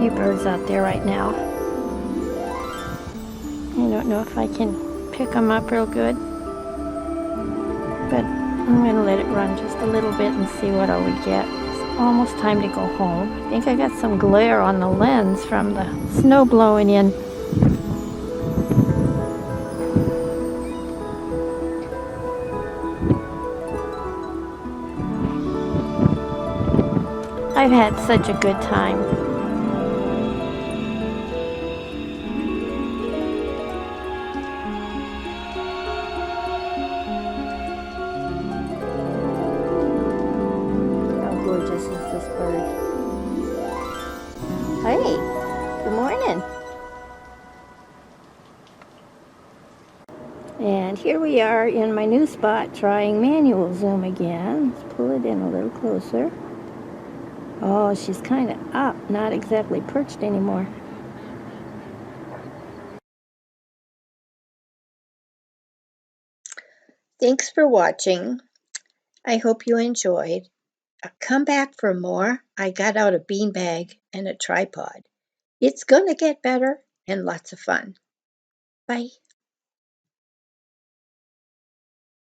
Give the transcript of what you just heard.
pretty birds out there right now. I don't know if I can pick them up real good, but I'm going to let it run just a little bit and see what I would get. It's almost time to go home. I think I got some glare on the lens from the snow blowing in. I've had such a good time. How gorgeous is this bird? Hey, good morning. And here we are in my new spot trying manual zoom again. Let's pull it in a little closer. Oh, she's kind of up, not exactly perched anymore. Thanks for watching. I hope you enjoyed. Come back for more. I got out a beanbag and a tripod. It's gonna get better and lots of fun. Bye.